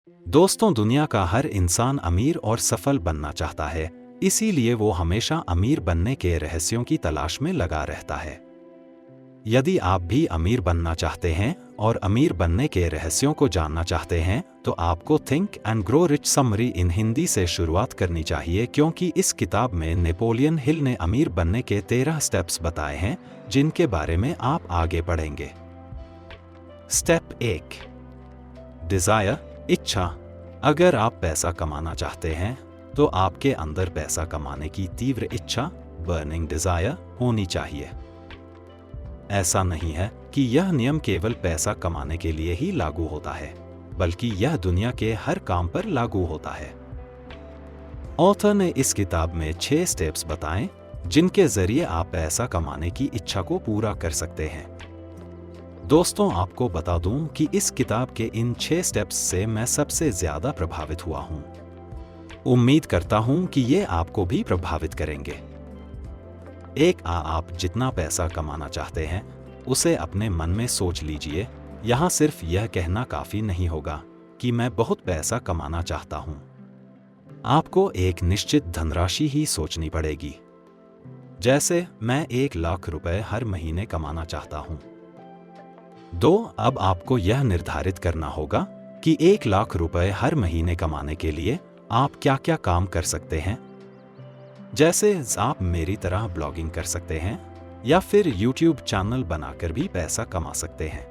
दोस्तों, दुनिया का हर इंसान अमीर और सफल बनना चाहता है, इसीलिए वो हमेशा अमीर बनने के रहस्यों की तलाश में लगा रहता है। यदि आप भी अमीर बनना चाहते हैं और अमीर बनने के रहस्यों को जानना चाहते हैं, तो आपको think and grow rich summary इन हिंदी से शुरुआत करनी चाहिए, क्योंकि इस किताब में नेपोलियन हिल ने अमीर बनने के 13 स्टेप्स बताए हैं, जिनके बारे में आप आगे पढ़ेंगे। स्टेप 1, डिजायर, इच्छा। अगर आप पैसा कमाना चाहते हैं, तो आपके अंदर पैसा कमाने की तीव्र इच्छा, बर्निंग डिजायर, होनी चाहिए। ऐसा नहीं है कि यह नियम केवल पैसा कमाने के लिए ही लागू होता है, बल्कि यह दुनिया के हर काम पर लागू होता है। ऑथर ने इस किताब में 6 स्टेप्स बताए, जिनके जरिए आप पैसा कमाने की इच्छा को पूरा कर सकते हैं। दोस्तों, आपको बता दूं कि इस किताब के इन 6 स्टेप्स से मैं सबसे ज्यादा प्रभावित हुआ हूं। उम्मीद करता हूं कि ये आपको भी प्रभावित करेंगे। आप जितना पैसा कमाना चाहते हैं, उसे अपने मन में सोच लीजिए। यहाँ सिर्फ यह कहना काफी नहीं होगा कि मैं बहुत पैसा कमाना चाहता हूँ। आपको एक निश्चित धनराशि ही सोचनी पड़ेगी। जैसे मैं 1 लाख रुपए हर महीने कमाना चाहता हूँ। 2, अब आपको यह निर्धारित करना होगा कि 1 लाख रुपए हर महीने कमाने के लिए आप क्या क्या काम कर सकते हैं। जैसे आप मेरी तरह ब्लॉगिंग कर सकते हैं, या फिर YouTube चैनल बनाकर भी पैसा कमा सकते हैं।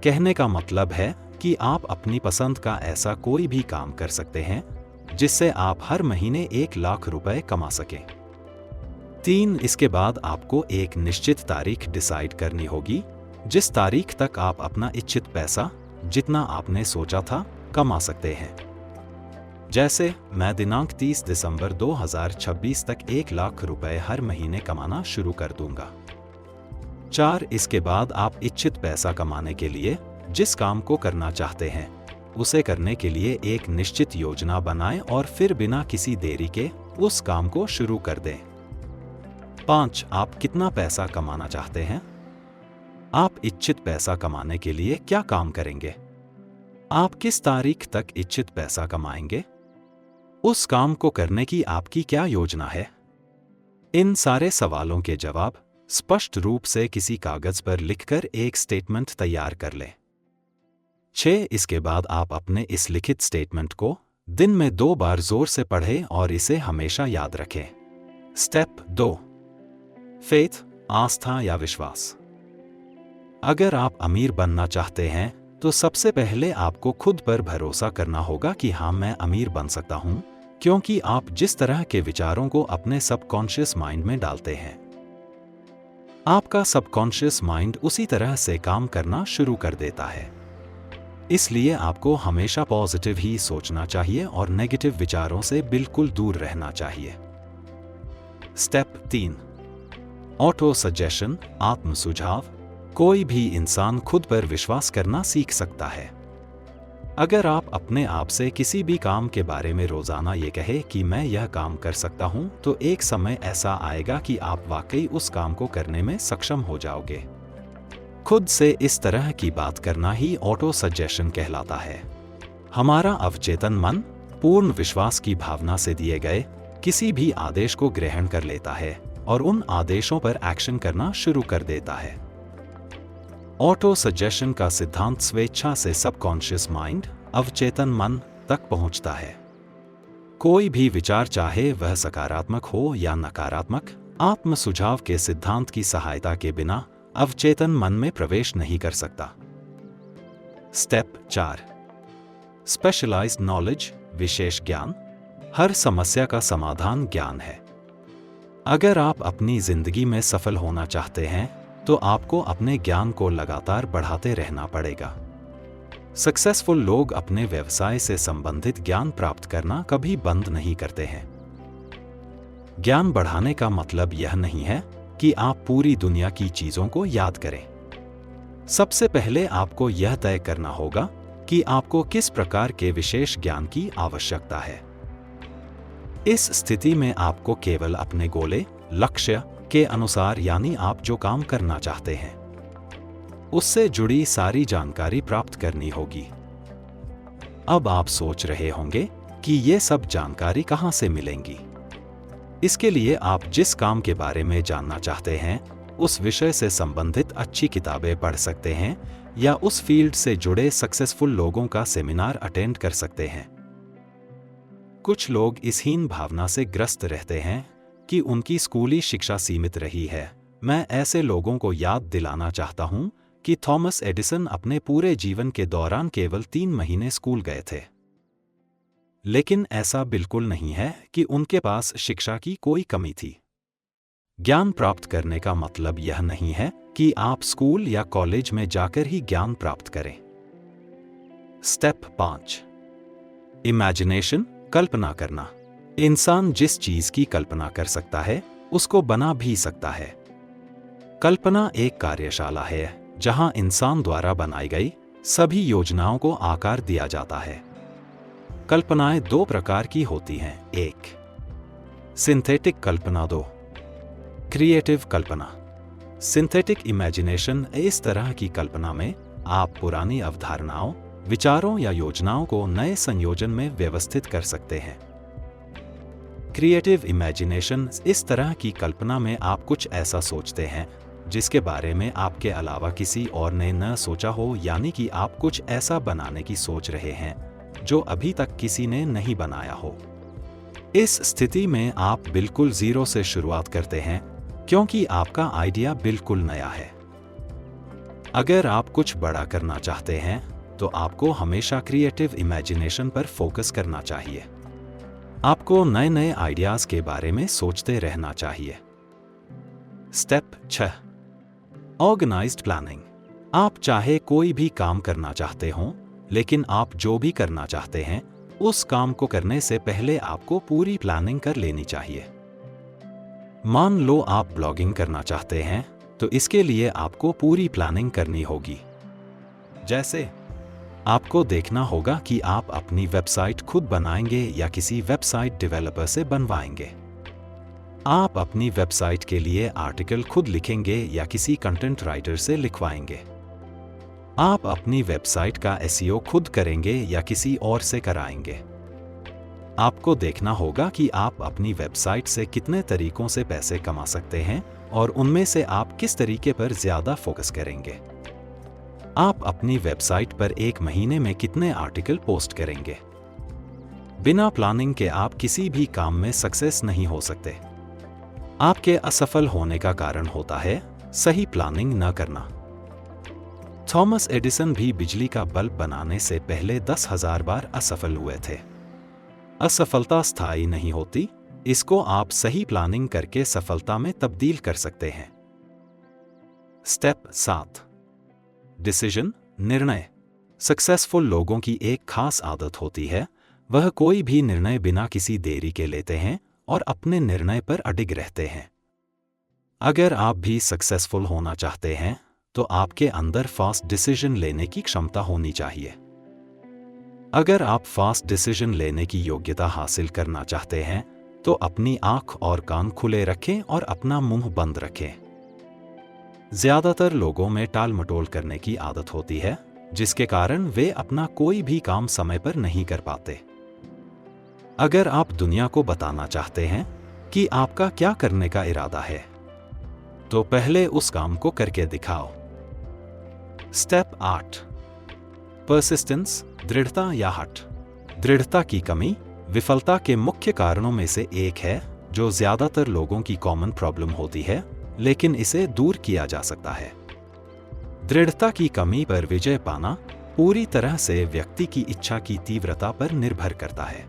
कहने का मतलब है कि आप अपनी पसंद का ऐसा कोई भी काम कर सकते हैं, जिससे आप हर महीने 1 लाख रुपए कमा सकें। 3, इसके बाद आपको एक निश्चित तारीख डिसाइड करनी होगी, जिस तारीख तक आप अपना इच्छित पैसा, जितना आपने सोचा था, कमा सकते हैं। जैसे मैं दिनांक 30 दिसंबर 2026 तक 1 लाख रुपए हर महीने कमाना शुरू कर दूंगा। 4, इसके बाद आप इच्छित पैसा कमाने के लिए जिस काम को करना चाहते हैं, उसे करने के लिए एक निश्चित योजना बनाएं और फिर बिना किसी देरी के उस काम को शुरू कर दें। 5, आप कितना पैसा कमाना चाहते हैं? आप इच्छित पैसा कमाने के लिए क्या काम करेंगे? आप किस तारीख तक इच्छित पैसा कमाएंगे? उस काम को करने की आपकी क्या योजना है? इन सारे सवालों के जवाब स्पष्ट रूप से किसी कागज पर लिखकर एक स्टेटमेंट तैयार कर लें। 6, इसके बाद आप अपने इस लिखित स्टेटमेंट को दिन में 2 बार जोर से पढ़ें और इसे हमेशा याद रखें। स्टेप 2, फेथ, आस्था या विश्वास। अगर आप अमीर बनना चाहते हैं, तो सबसे पहले आपको खुद पर भरोसा करना होगा कि हाँ, मैं अमीर बन सकता हूँ, क्योंकि आप जिस तरह के विचारों को अपने सबकॉन्शियस माइंड में डालते हैं, आपका सबकॉन्शियस माइंड उसी तरह से काम करना शुरू कर देता है। इसलिए आपको हमेशा पॉजिटिव ही सोचना चाहिए और नेगेटिव विचारों से बिल्कुल दूर रहना चाहिए। स्टेप 3, ऑटो सजेशन, आत्म सुझाव। कोई भी इंसान खुद पर विश्वास करना सीख सकता है। अगर आप अपने आप से किसी भी काम के बारे में रोजाना ये कहे कि मैं यह काम कर सकता हूं, तो एक समय ऐसा आएगा कि आप वाकई उस काम को करने में सक्षम हो जाओगे। खुद से इस तरह की बात करना ही ऑटो सजेशन कहलाता है। हमारा अवचेतन मन पूर्ण विश्वास की भावना से दिए गए किसी भी आदेश को ग्रहण कर लेता है और उन आदेशों पर एक्शन करना शुरू कर देता है। ऑटो सजेशन का सिद्धांत स्वेच्छा से सबकॉन्शियस माइंड, अवचेतन मन तक पहुंचता है। कोई भी विचार, चाहे वह सकारात्मक हो या नकारात्मक, आत्म सुझाव के सिद्धांत की सहायता के बिना अवचेतन मन में प्रवेश नहीं कर सकता। स्टेप 4, स्पेशलाइज्ड नॉलेज, विशेष ज्ञान। हर समस्या का समाधान ज्ञान है। अगर आप अपनी जिंदगी में सफल होना चाहते हैं, तो आपको अपने ज्ञान को लगातार बढ़ाते रहना पड़ेगा। सक्सेसफुल लोग अपने व्यवसाय से संबंधित ज्ञान प्राप्त करना कभी बंद नहीं करते हैं। ज्ञान बढ़ाने का मतलब यह नहीं है कि आप पूरी दुनिया की चीजों को याद करें। सबसे पहले आपको यह तय करना होगा कि आपको किस प्रकार के विशेष ज्ञान की आवश्यकता है। इस स्थिति में आपको केवल अपने गोले, लक्ष्य के अनुसार, यानी आप जो काम करना चाहते हैं, उससे जुड़ी सारी जानकारी प्राप्त करनी होगी। अब आप सोच रहे होंगे कि ये सब जानकारी कहाँ से मिलेंगी। इसके लिए आप जिस काम के बारे में जानना चाहते हैं उस विषय से संबंधित अच्छी किताबें पढ़ सकते हैं या उस फील्ड से जुड़े सक्सेसफुल लोगों का सेमिनार अटेंड कर सकते हैं। कुछ लोग इस हीन भावना से ग्रस्त रहते हैं कि उनकी स्कूली शिक्षा सीमित रही है। मैं ऐसे लोगों को याद दिलाना चाहता हूं कि थॉमस एडिसन अपने पूरे जीवन के दौरान केवल 3 महीने स्कूल गए थे। लेकिन ऐसा बिल्कुल नहीं है कि उनके पास शिक्षा की कोई कमी थी। ज्ञान प्राप्त करने का मतलब यह नहीं है कि आप स्कूल या कॉलेज में जाकर ही ज्ञान प्राप्त करें। स्टेप 5, इमेजिनेशन, कल्पना करना। इंसान जिस चीज की कल्पना कर सकता है उसको बना भी सकता है। कल्पना एक कार्यशाला है जहां इंसान द्वारा बनाई गई सभी योजनाओं को आकार दिया जाता है। कल्पनाएं 2 प्रकार की होती हैं। 1, सिंथेटिक कल्पना। 2, क्रिएटिव कल्पना। सिंथेटिक इमेजिनेशन इस तरह की कल्पना में आप पुरानी अवधारणाओं, विचारों या योजनाओं को नए संयोजन में व्यवस्थित कर सकते हैं। क्रिएटिव इमेजिनेशन इस तरह की कल्पना में आप कुछ ऐसा सोचते हैं जिसके बारे में आपके अलावा किसी और ने न सोचा हो, यानी कि आप कुछ ऐसा बनाने की सोच रहे हैं जो अभी तक किसी ने नहीं बनाया हो। इस स्थिति में आप बिल्कुल ज़ीरो से शुरुआत करते हैं क्योंकि आपका आइडिया बिल्कुल नया है। अगर आप कुछ बड़ा करना चाहते हैं तो आपको हमेशा क्रिएटिव इमेजिनेशन पर फोकस करना चाहिए। आपको नए नए आइडियाज के बारे में सोचते रहना चाहिए। Step 6, organised planning. आप चाहे कोई भी काम करना चाहते हो, लेकिन आप जो भी करना चाहते हैं उस काम को करने से पहले आपको पूरी प्लानिंग कर लेनी चाहिए। मान लो आप ब्लॉगिंग करना चाहते हैं तो इसके लिए आपको पूरी प्लानिंग करनी होगी। जैसे आपको देखना होगा कि आप अपनी वेबसाइट खुद बनाएंगे या किसी वेबसाइट डेवलपर से बनवाएंगे। आप अपनी वेबसाइट के लिए आर्टिकल खुद लिखेंगे या किसी कंटेंट राइटर से लिखवाएंगे। आप अपनी वेबसाइट का एसईओ खुद करेंगे या किसी और से कराएंगे। आपको देखना होगा कि आप अपनी वेबसाइट से कितने तरीकों से पैसे कमा सकते हैं और उनमें से आप किस तरीके पर ज्यादा फोकस करेंगे। आप अपनी वेबसाइट पर 1 महीने में कितने आर्टिकल पोस्ट करेंगे। बिना प्लानिंग के आप किसी भी काम में सक्सेस नहीं हो सकते। आपके असफल होने का कारण होता है सही प्लानिंग न करना। थॉमस एडिसन भी बिजली का बल्ब बनाने से पहले 10,000 बार असफल हुए थे। असफलता स्थायी नहीं होती, इसको आप सही प्लानिंग करके सफलता में तब्दील कर सकते हैं। स्टेप 7, डिसीजन, निर्णय। सक्सेसफुल लोगों की एक खास आदत होती है, वह कोई भी निर्णय बिना किसी देरी के लेते हैं और अपने निर्णय पर अडिग रहते हैं। अगर आप भी सक्सेसफुल होना चाहते हैं तो आपके अंदर फास्ट डिसीजन लेने की क्षमता होनी चाहिए। अगर आप फास्ट डिसीजन लेने की योग्यता हासिल करना चाहते हैं तो अपनी आंख और कान खुले रखें और अपना मुंह बंद रखें। ज्यादातर लोगों में टाल मटोल करने की आदत होती है, जिसके कारण वे अपना कोई भी काम समय पर नहीं कर पाते। अगर आप दुनिया को बताना चाहते हैं कि आपका क्या करने का इरादा है, तो पहले उस काम को करके दिखाओ। स्टेप 8, परसिस्टेंस, दृढ़ता या हठ। दृढ़ता की कमी विफलता के मुख्य कारणों में से एक है, जो ज्यादातर लोगों की कॉमन प्रॉब्लम होती है, लेकिन इसे दूर किया जा सकता है। दृढ़ता की कमी पर विजय पाना पूरी तरह से व्यक्ति की इच्छा की तीव्रता पर निर्भर करता है।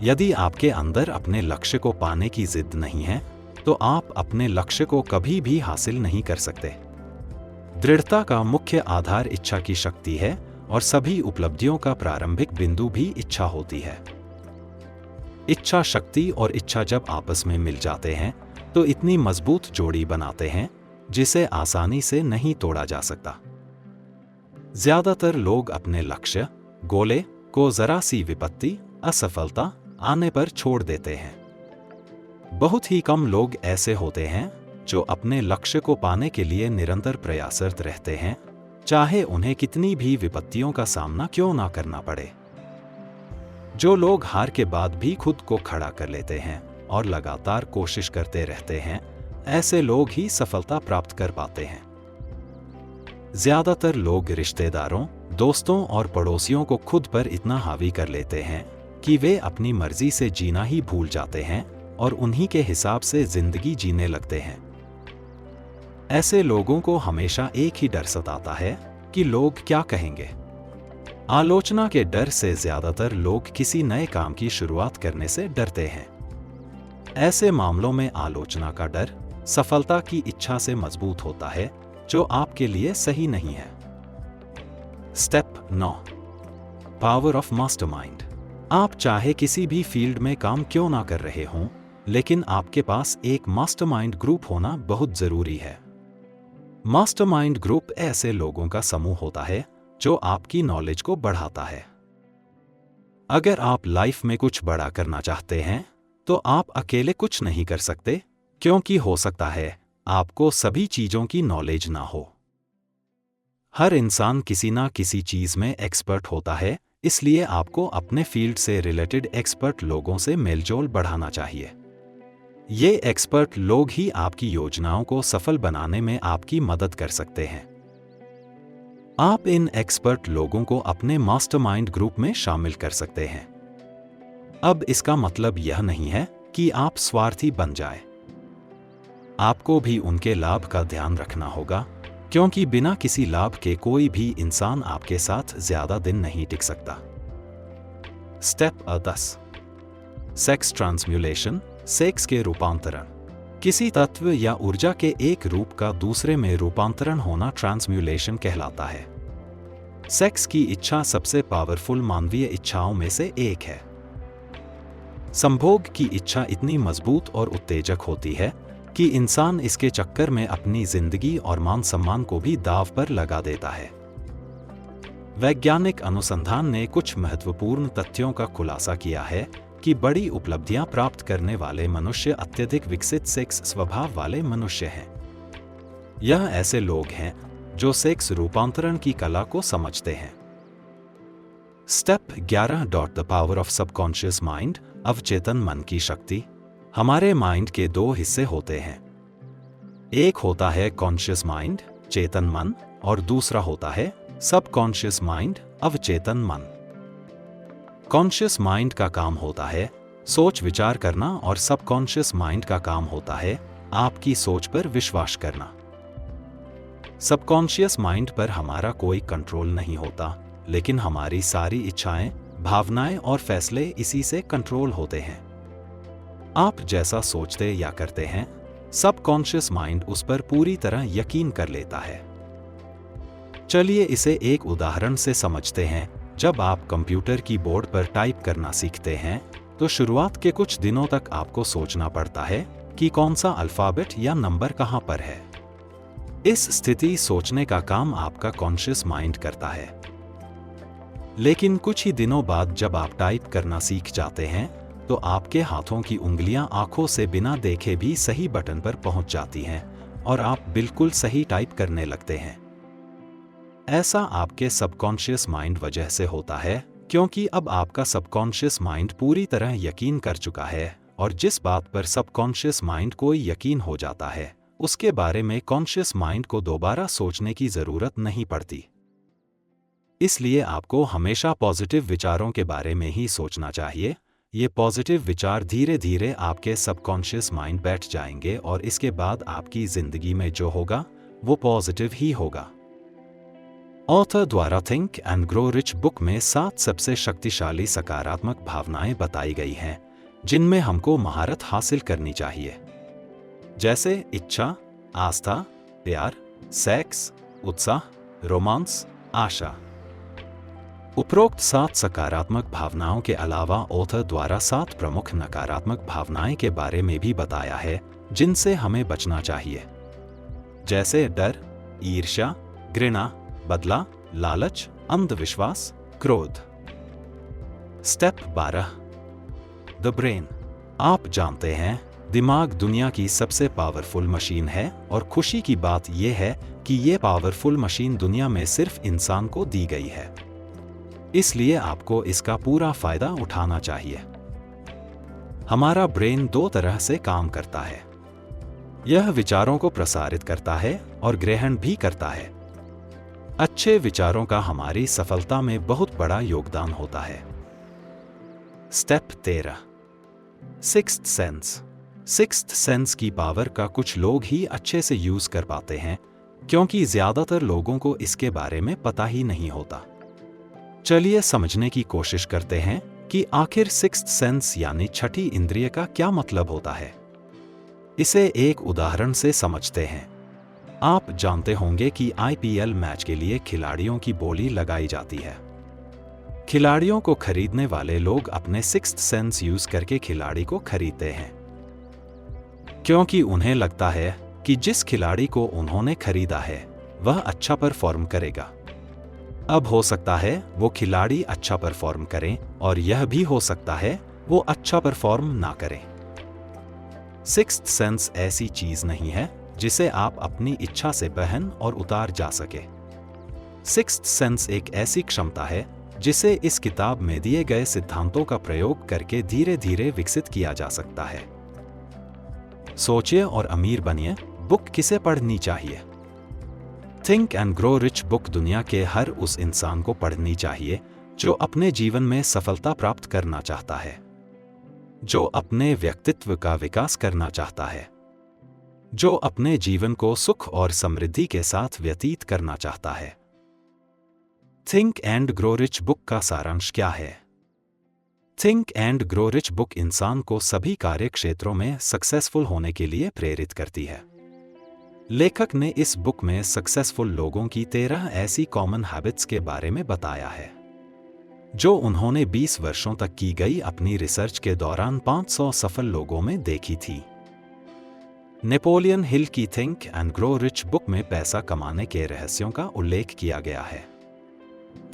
यदि आपके अंदर अपने लक्ष्य को पाने की जिद नहीं है, तो आप अपने लक्ष्य को कभी भी हासिल नहीं कर सकते। दृढ़ता का मुख्य आधार इच्छा की शक्ति है और सभी उपलब्धियों का प्रारंभिक बिंदु भी इच्छा होती है। इच्छा शक्ति और इच्छा जब आपस में मिल जाते हैं तो इतनी मजबूत जोड़ी बनाते हैं जिसे आसानी से नहीं तोड़ा जा सकता। ज्यादातर लोग अपने लक्ष्य, गोले को जरा सी विपत्ति, असफलता आने पर छोड़ देते हैं। बहुत ही कम लोग ऐसे होते हैं जो अपने लक्ष्य को पाने के लिए निरंतर प्रयासरत रहते हैं, चाहे उन्हें कितनी भी विपत्तियों का सामना क्यों ना करना पड़े। जो लोग हार के बाद भी खुद को खड़ा कर लेते हैं और लगातार कोशिश करते रहते हैं, ऐसे लोग ही सफलता प्राप्त कर पाते हैं। ज्यादातर लोग रिश्तेदारों, दोस्तों और पड़ोसियों को खुद पर इतना हावी कर लेते हैं कि वे अपनी मर्जी से जीना ही भूल जाते हैं और उन्हीं के हिसाब से जिंदगी जीने लगते हैं। ऐसे लोगों को हमेशा एक ही डर सताता है कि लोग क्या कहेंगे। आलोचना के डर से ज्यादातर लोग किसी नए काम की शुरुआत करने से डरते हैं। ऐसे मामलों में आलोचना का डर सफलता की इच्छा से मजबूत होता है, जो आपके लिए सही नहीं है। Step 9, power of mastermind. आप चाहे किसी भी फील्ड में काम क्यों ना कर रहे हों, लेकिन आपके पास एक मास्टरमाइंड ग्रुप होना बहुत जरूरी है। मास्टरमाइंड ग्रुप ऐसे लोगों का समूह होता है जो आपकी नॉलेज को बढ़ाता है। अगर आप लाइफ में कुछ बड़ा करना चाहते हैं, तो आप अकेले कुछ नहीं कर सकते, क्योंकि हो सकता है आपको सभी चीजों की नॉलेज ना हो। हर इंसान किसी ना किसी चीज में एक्सपर्ट होता है, इसलिए आपको अपने फील्ड से रिलेटेड एक्सपर्ट लोगों से मेलजोल बढ़ाना चाहिए। ये एक्सपर्ट लोग ही आपकी योजनाओं को सफल बनाने में आपकी मदद कर सकते हैं। आप इन एक्सपर्ट लोगों को अपने मास्टरमाइंड ग्रुप में शामिल कर सकते हैं। अब इसका मतलब यह नहीं है कि आप स्वार्थी बन जाए। आपको भी उनके लाभ का ध्यान रखना होगा, क्योंकि बिना किसी लाभ के कोई भी इंसान आपके साथ ज्यादा दिन नहीं टिक सकता। स्टेप 10, सेक्स ट्रांसम्यूलेशन, सेक्स के रूपांतरण। किसी तत्व या ऊर्जा के एक रूप का दूसरे में रूपांतरण होना ट्रांसम्यूलेशन कहलाता है। सेक्स की इच्छा सबसे पावरफुल मानवीय इच्छाओं में से एक है। संभोग की इच्छा इतनी मजबूत और उत्तेजक होती है कि इंसान इसके चक्कर में अपनी जिंदगी और मान सम्मान को भी दांव पर लगा देता है। वैज्ञानिक अनुसंधान ने कुछ महत्वपूर्ण तथ्यों का खुलासा किया है कि बड़ी उपलब्धियां प्राप्त करने वाले मनुष्य अत्यधिक विकसित सेक्स स्वभाव वाले मनुष्य हैं। यह ऐसे लोग हैं जो सेक्स रूपांतरण की कला को समझते हैं। Step 11, the power of subconscious mind, अवचेतन मन की शक्ति। हमारे माइंड के दो हिस्से होते हैं। एक होता है कॉन्शियस माइंड, चेतन मन, और दूसरा होता है सबकॉन्शियस माइंड, अवचेतन मन। कॉन्शियस माइंड का काम होता है सोच विचार करना और सबकॉन्शियस माइंड का काम होता है आपकी सोच पर विश्वास करना। सबकॉन्शियस माइंड पर हमारा कोई कंट्रोल नहीं होता, लेकिन हमारी सारी इच्छाएं, भावनाएं और फैसले इसी से कंट्रोल होते हैं। आप जैसा सोचते या करते हैं, सबकॉन्शियस माइंड उस पर पूरी तरह यकीन कर लेता है। चलिए इसे एक उदाहरण से समझते हैं। जब आप कंप्यूटर की बोर्ड पर टाइप करना सीखते हैं, तो शुरुआत के कुछ दिनों तक आपको सोचना पड़ता है कि कौन सा अल्फाबेट या नंबर कहां पर है। इस स्थिति सोचने का काम आपका कॉन्शियस माइंड करता है। लेकिन कुछ ही दिनों बाद जब आप टाइप करना सीख जाते हैं, तो आपके हाथों की उंगलियां आंखों से बिना देखे भी सही बटन पर पहुंच जाती हैं और आप बिल्कुल सही टाइप करने लगते हैं। ऐसा आपके सबकॉन्शियस माइंड वजह से होता है, क्योंकि अब आपका सबकॉन्शियस माइंड पूरी तरह यकीन कर चुका है, और जिस बात पर सबकॉन्शियस माइंड को यकीन हो जाता है, उसके बारे में कॉन्शियस माइंड को दोबारा सोचने की जरूरत नहीं पड़ती। इसलिए आपको हमेशा पॉजिटिव विचारों के बारे में ही सोचना चाहिए। ये पॉजिटिव विचार धीरे धीरे आपके सबकॉन्शियस माइंड बैठ जाएंगे और इसके बाद आपकी जिंदगी में जो होगा वो पॉजिटिव ही होगा। ऑथर द्वारा think and grow rich book में 7 सबसे शक्तिशाली सकारात्मक भावनाएं बताई गई हैं, जिनमें हमको महारत हासिल करनी चाहिए, जैसे इच्छा, आस्था, प्यार, सेक्स, उत्साह, रोमांस, आशा। उपरोक्त 7 सकारात्मक भावनाओं के अलावा ऑथर द्वारा 7 प्रमुख नकारात्मक भावनाएं के बारे में भी बताया है, जिनसे हमें बचना चाहिए, जैसे डर, ईर्ष्या, घृणा, बदला, लालच, अंधविश्वास, क्रोध। Step 12, the brain. आप जानते हैं, दिमाग दुनिया की सबसे पावरफुल मशीन है और खुशी की बात यह है कि ये पावरफुल मशीन दुनिया में सिर्फ इंसान को दी गई है। इसलिए आपको इसका पूरा फायदा उठाना चाहिए। हमारा ब्रेन दो तरह से काम करता है। यह विचारों को प्रसारित करता है और ग्रहण भी करता है। अच्छे विचारों का हमारी सफलता में बहुत बड़ा योगदान होता है। Step 13, sixth sense. Sixth sense की पावर का कुछ लोग ही अच्छे से यूज कर पाते हैं, क्योंकि ज्यादातर लोगों को इसके बारे में पता ही नहीं होता। चलिए समझने की कोशिश करते हैं कि आखिर सिक्स्थ सेंस यानी छठी इंद्रिय का क्या मतलब होता है। इसे एक उदाहरण से समझते हैं। आप जानते होंगे कि IPL मैच के लिए खिलाड़ियों की बोली लगाई जाती है। खिलाड़ियों को खरीदने वाले लोग अपने सिक्स्थ सेंस यूज करके खिलाड़ी को खरीदते हैं, क्योंकि उन्हें लगता है कि जिस खिलाड़ी को उन्होंने खरीदा है वह अच्छा परफॉर्म करेगा। अब हो सकता है वो खिलाड़ी अच्छा परफॉर्म करें और यह भी हो सकता है वो अच्छा परफॉर्म ना करें। सिक्स्थ सेंस ऐसी चीज नहीं है जिसे आप अपनी इच्छा से पहन और उतार जा सके। सिक्स्थ सेंस एक ऐसी क्षमता है जिसे इस किताब में दिए गए सिद्धांतों का प्रयोग करके धीरे धीरे विकसित किया जा सकता है। सोचिए और अमीर बनिए बुक किसे पढ़नी चाहिए? Think and grow rich book दुनिया के हर उस इंसान को पढ़नी चाहिए जो अपने जीवन में सफलता प्राप्त करना चाहता है, जो अपने व्यक्तित्व का विकास करना चाहता है, जो अपने जीवन को सुख और समृद्धि के साथ व्यतीत करना चाहता है। Think and grow rich book का सारांश क्या है? Think and grow rich book इंसान को सभी कार्य क्षेत्रों में सक्सेसफुल होने के लिए प्रेरित करती है। लेखक ने इस बुक में सक्सेसफुल लोगों की 13 ऐसी कॉमन हैबिट्स के बारे में बताया है, जो उन्होंने 20 वर्षों तक की गई अपनी रिसर्च के दौरान 500 सफल लोगों में देखी थी। नेपोलियन हिल की think and grow rich book में पैसा कमाने के रहस्यों का उल्लेख किया गया है।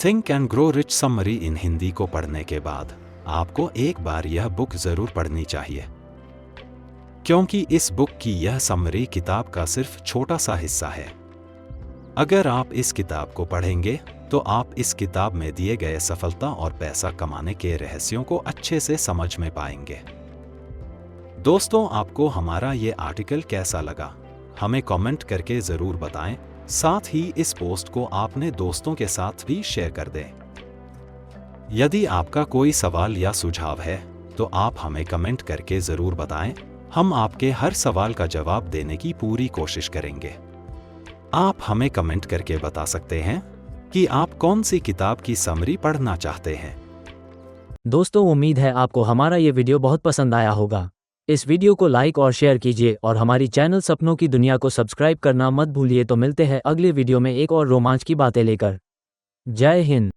Think and grow rich summary इन हिंदी को पढ़ने के बाद आपको एक बार यह बुक जरूर पढ़नी चाहिए, क्योंकि इस बुक की यह समरी किताब का सिर्फ छोटा सा हिस्सा है। अगर आप इस किताब को पढ़ेंगे तो आप इस किताब में दिए गए सफलता और पैसा कमाने के रहस्यों को अच्छे से समझ में पाएंगे। दोस्तों, आपको हमारा ये आर्टिकल कैसा लगा हमें कमेंट करके जरूर बताएं। साथ ही इस पोस्ट को अपने दोस्तों के साथ भी शेयर कर दें। यदि आपका कोई सवाल या सुझाव है तो आप हमें कमेंट करके जरूर बताएं। हम आपके हर सवाल का जवाब देने की पूरी कोशिश करेंगे। आप हमें कमेंट करके बता सकते हैं कि आप कौन सी किताब की समरी पढ़ना चाहते हैं। दोस्तों, उम्मीद है आपको हमारा ये वीडियो बहुत पसंद आया होगा। इस वीडियो को लाइक और शेयर कीजिए और हमारी चैनल सपनों की दुनिया को सब्सक्राइब करना मत भूलिए। तो मिलते हैं अगले वीडियो में एक और रोमांच की बातें लेकर। जय हिंद।